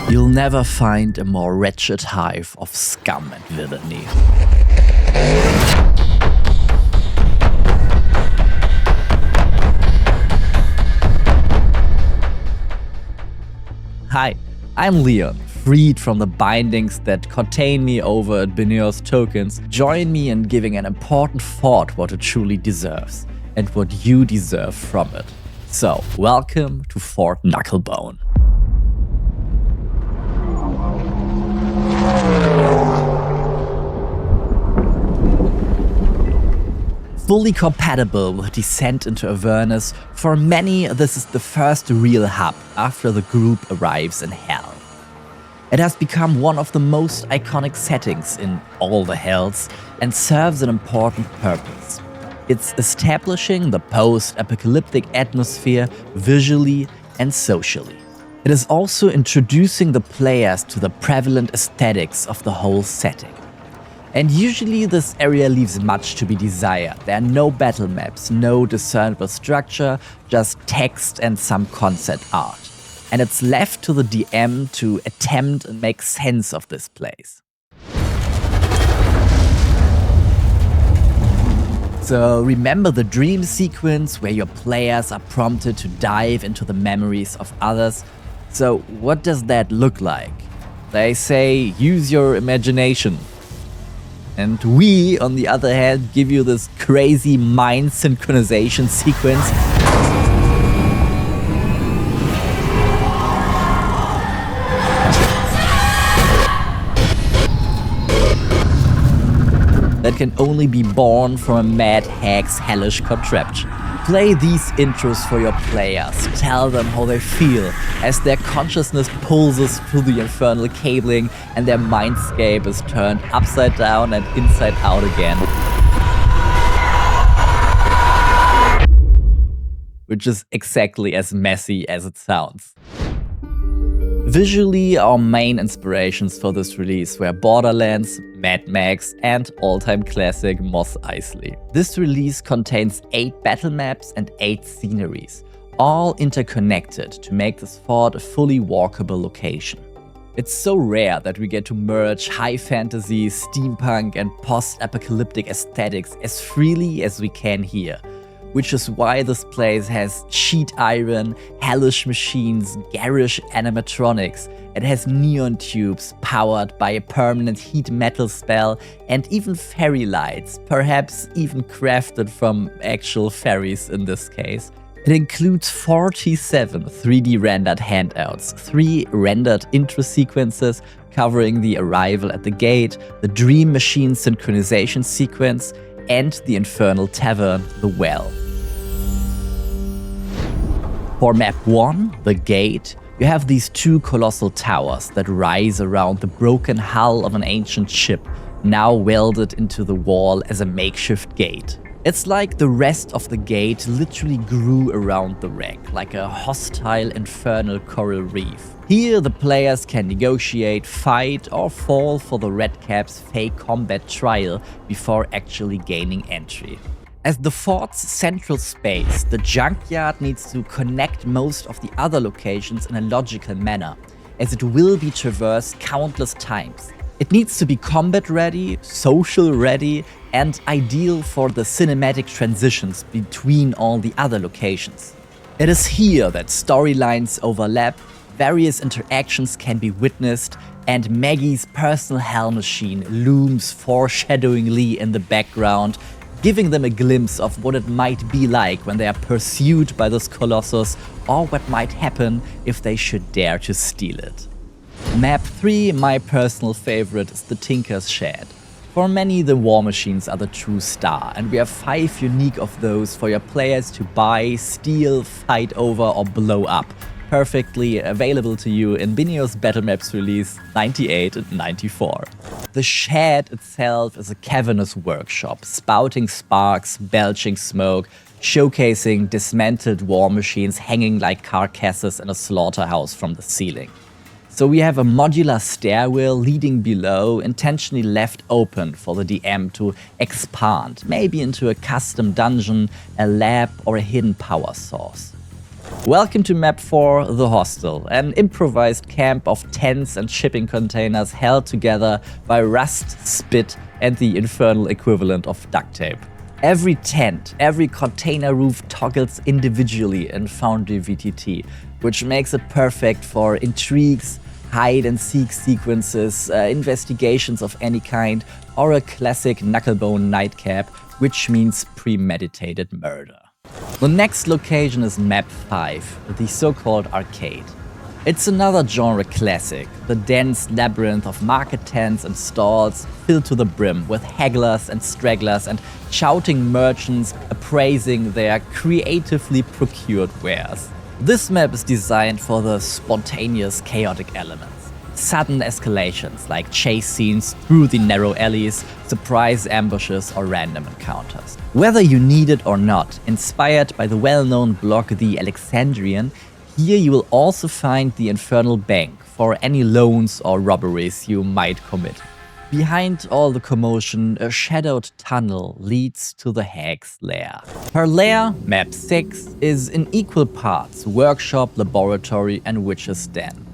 You'll never find a more wretched hive of scum and villainy. Hi, I'm Leon, freed from the bindings that contain me over at Beneos tokens. Join me in giving an important thought what it truly deserves, and what you deserve from it. So, welcome to Fort Knucklebone. Fully compatible with descent into Avernus, for many this is the first real hub after the group arrives in Hell. It has become one of the most iconic settings in all the Hells and serves an important purpose. It's establishing the post-apocalyptic atmosphere visually and socially. It is also introducing the players to the prevalent aesthetics of the whole setting. And usually this area leaves much to be desired. There are no battle maps, no discernible structure, just text and some concept art. And it's left to the DM to attempt and make sense of this place. So remember the dream sequence where your players are prompted to dive into the memories of others. So what does that look like? They say use your imagination. And we, on the other hand, give you this crazy mind synchronization sequence that can only be born from a mad hag's hellish contraption. Play these intros for your players, tell them how they feel as their consciousness pulses through the infernal cabling and their mindscape is turned upside down and inside out again. Which is exactly as messy as it sounds. Visually, our main inspirations for this release were Borderlands, Mad Max, and all-time classic Mos Eisley. This release contains 8 battle maps and 8 sceneries, all interconnected to make this fort a fully walkable location. It's so rare that we get to merge high fantasy, steampunk, and post-apocalyptic aesthetics as freely as we can here. Which is why this place has sheet iron, hellish machines, garish animatronics, it has neon tubes powered by a permanent heat metal spell, and even fairy lights, perhaps even crafted from actual fairies in this case. It includes 47 3D rendered handouts, 3 rendered intro sequences covering the arrival at the gate, the Dream Machine synchronization sequence, and the infernal tavern, the Well. For map 1, the gate, you have these 2 colossal towers that rise around the broken hull of an ancient ship, now welded into the wall as a makeshift gate. It's like the rest of the gate literally grew around the wreck, like a hostile infernal coral reef. Here the players can negotiate, fight, or fall for the redcap's fake combat trial before actually gaining entry. As the fort's central space, the junkyard needs to connect most of the other locations in a logical manner, as it will be traversed countless times. It needs to be combat ready, social ready, and ideal for the cinematic transitions between all the other locations. It is here that storylines overlap, various interactions can be witnessed, and Maggie's personal hell machine looms foreshadowingly in the background, giving them a glimpse of what it might be like when they are pursued by this colossus, or what might happen if they should dare to steal it. Map 3, my personal favorite, is the Tinker's Shed. For many, the war machines are the true star, and we have 5 unique of those for your players to buy, steal, fight over, or blow up. Perfectly available to you in BNEOS Battlemaps release 98 and 94. The shed itself is a cavernous workshop, spouting sparks, belching smoke, showcasing dismantled war machines hanging like carcasses in a slaughterhouse from the ceiling. So we have a modular stairwell leading below, intentionally left open for the DM to expand, maybe into a custom dungeon, a lab, or a hidden power source. Welcome to Map 4, the Hostel, an improvised camp of tents and shipping containers held together by rust, spit, and the infernal equivalent of duct tape. Every tent, every container roof toggles individually in Foundry VTT, which makes it perfect for intrigues, hide-and-seek sequences, investigations of any kind, or a classic Knucklebone nightcap, which means premeditated murder. The next location is Map 5, the so-called arcade. It's another genre classic, the dense labyrinth of market tents and stalls filled to the brim with hagglers and stragglers and shouting merchants appraising their creatively procured wares. This map is designed for the spontaneous, chaotic elements. Sudden escalations like chase scenes through the narrow alleys, surprise ambushes, or random encounters. Whether you need it or not, inspired by the well-known blog The Alexandrian, here you will also find the Infernal Bank for any loans or robberies you might commit. Behind all the commotion, a shadowed tunnel leads to the hag's lair. Her lair, Map 6, is in equal parts workshop, laboratory, and witch's den.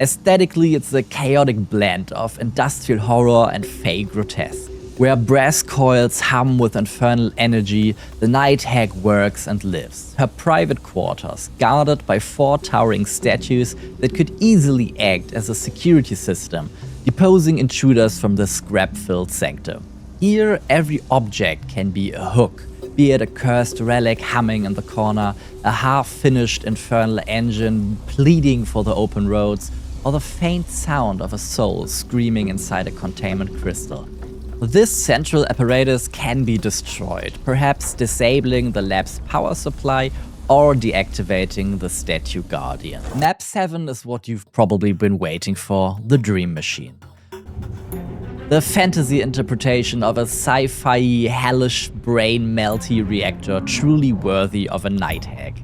Aesthetically, it's a chaotic blend of industrial horror and fake grotesque. Where brass coils hum with infernal energy, the night hag works and lives. Her private quarters, guarded by 4 towering statues that could easily act as a security system, deposing intruders from the scrap-filled sanctum. Here, every object can be a hook, be it a cursed relic humming in the corner, a half-finished infernal engine pleading for the open roads, or the faint sound of a soul screaming inside a containment crystal. This central apparatus can be destroyed, perhaps disabling the lab's power supply or deactivating the statue guardian. Map 7 is what you've probably been waiting for, the Dream Machine. The fantasy interpretation of a sci-fi, hellish, brain-melty reactor truly worthy of a night hag.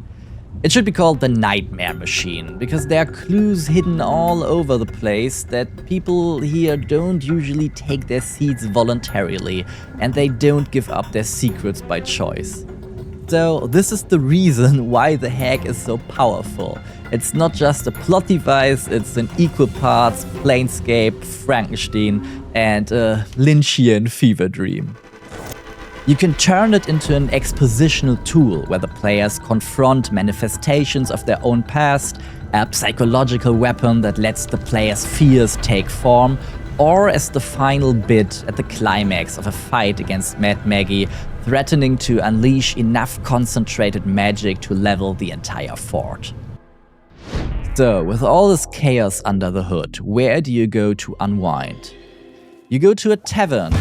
It should be called the Nightmare Machine, because there are clues hidden all over the place that people here don't usually take their seats voluntarily, and they don't give up their secrets by choice. So this is the reason why the hag is so powerful. It's not just a plot device, it's in equal parts Planescape, Frankenstein, and a Lynchian fever dream. You can turn it into an expositional tool where the players confront manifestations of their own past, a psychological weapon that lets the player's fears take form, or as the final bit at the climax of a fight against Mad Maggie, threatening to unleash enough concentrated magic to level the entire fort. So, with all this chaos under the hood, where do you go to unwind? You go to a tavern.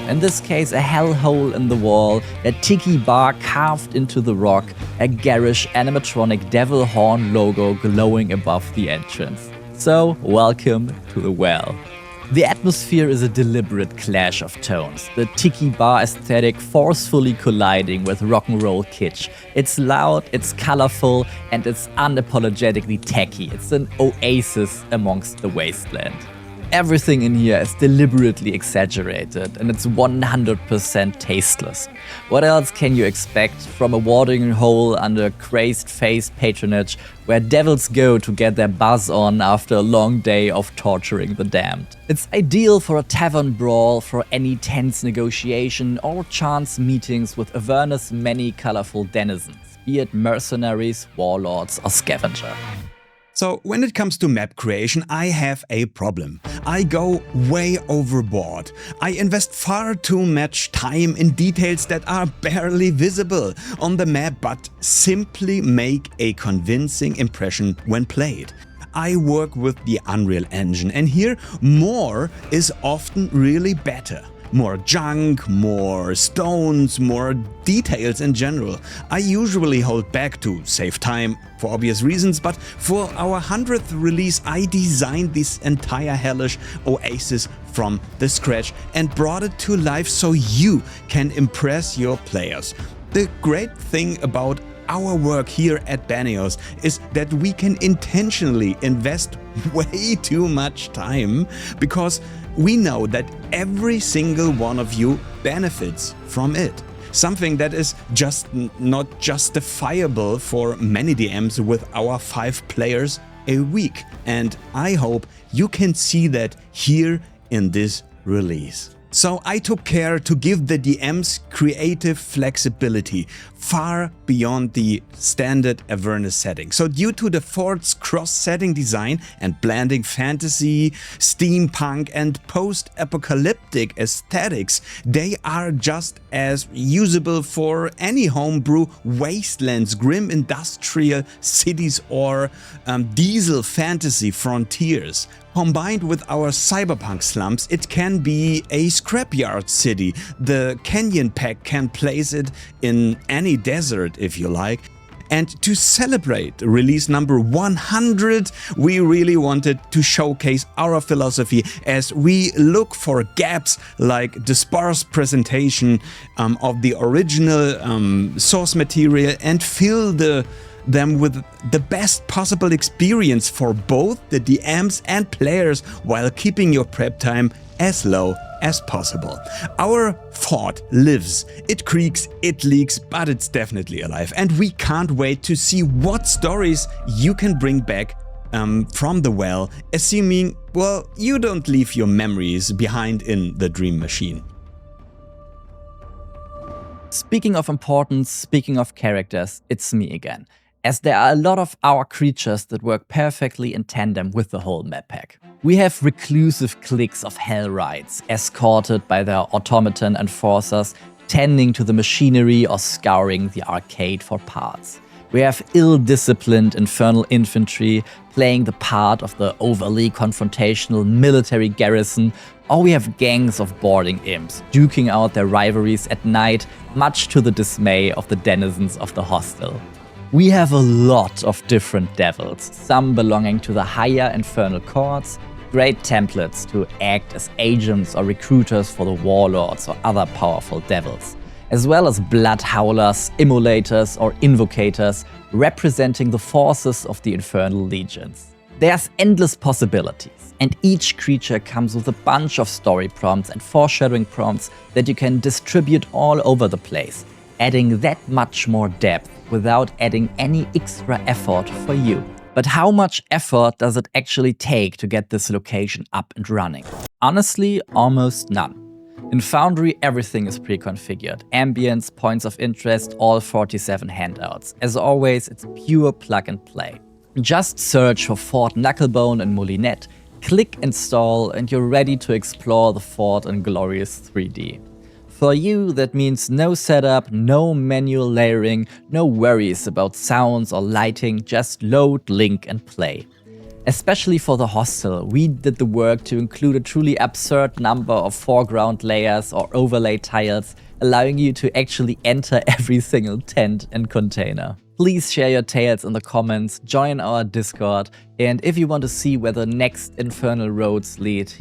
In this case, a hellhole in the wall, a tiki bar carved into the rock, a garish animatronic devil horn logo glowing above the entrance. So, welcome to the well. The atmosphere is a deliberate clash of tones, the tiki bar aesthetic forcefully colliding with rock'n'roll kitsch. It's loud, it's colorful, and it's unapologetically tacky. It's an oasis amongst the wasteland. Everything in here is deliberately exaggerated, and it's 100% tasteless. What else can you expect from a watering hole under crazed-faced patronage where devils go to get their buzz on after a long day of torturing the damned? It's ideal for a tavern brawl, for any tense negotiation, or chance meetings with Avernus' many colorful denizens, be it mercenaries, warlords, or scavenger. So, when it comes to map creation, I have a problem. I go way overboard. I invest far too much time in details that are barely visible on the map but simply make a convincing impression when played. I work with the Unreal Engine, and here more is often really better. More junk, more stones, more details in general. I usually hold back to save time for obvious reasons, but for our 100th release I designed this entire hellish oasis from the scratch and brought it to life so you can impress your players. The great thing about our work here at Beneos is that we can intentionally invest way too much time because we know that every single one of you benefits from it. something that is just not justifiable for many DMs with our 5 players a week. And I hope you can see that here in this release. So I took care to give the DMs creative flexibility far beyond the standard Avernus setting. So due to the fort's cross-setting design and blending fantasy, steampunk and post-apocalyptic aesthetics, they are just as usable for any homebrew wastelands, grim industrial cities or diesel fantasy frontiers. Combined with our cyberpunk slums, it can be a scrapyard city. The Canyon Pack can place it in any desert if you like. And to celebrate release number 100, we really wanted to showcase our philosophy as we look for gaps like the sparse presentation of the original source material and fill them with the best possible experience for both the DMs and players while keeping your prep time as low as possible. Our fort lives, it creaks, it leaks, but it's definitely alive, and we can't wait to see what stories you can bring back from the well, assuming, well, you don't leave your memories behind in the dream machine. Speaking of importance, speaking of characters, it's me again, as there are a lot of our creatures that work perfectly in tandem with the whole map pack. We have reclusive cliques of Hellrights, escorted by their automaton enforcers, tending to the machinery or scouring the arcade for parts. We have ill-disciplined infernal infantry playing the part of the overly confrontational military garrison, or we have gangs of boarding imps duking out their rivalries at night, much to the dismay of the denizens of the hostel. We have a lot of different devils, some belonging to the higher infernal courts, great templates to act as agents or recruiters for the warlords or other powerful devils, as well as blood howlers, immolators or invocators representing the forces of the infernal legions. There's endless possibilities, and each creature comes with a bunch of story prompts and foreshadowing prompts that you can distribute all over the place, adding that much more depth without adding any extra effort for you. But how much effort does it actually take to get this location up and running? Honestly, almost none. In Foundry, everything is pre-configured. Ambience, points of interest, all 47 handouts. As always, it's pure plug and play. Just search for Fort Knucklebone and Moulinette, click install, and you're ready to explore the fort in glorious 3D. For you, that means no setup, no manual layering, no worries about sounds or lighting, just load, link and play. Especially for the Hostel, we did the work to include a truly absurd number of foreground layers or overlay tiles, allowing you to actually enter every single tent and container. Please share your tales in the comments, join our Discord, and if you want to see where the next infernal roads lead,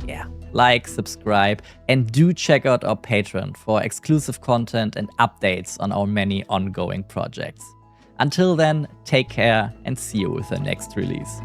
like, subscribe, and do check out our Patreon for exclusive content and updates on our many ongoing projects. Until then, take care and see you with the next release.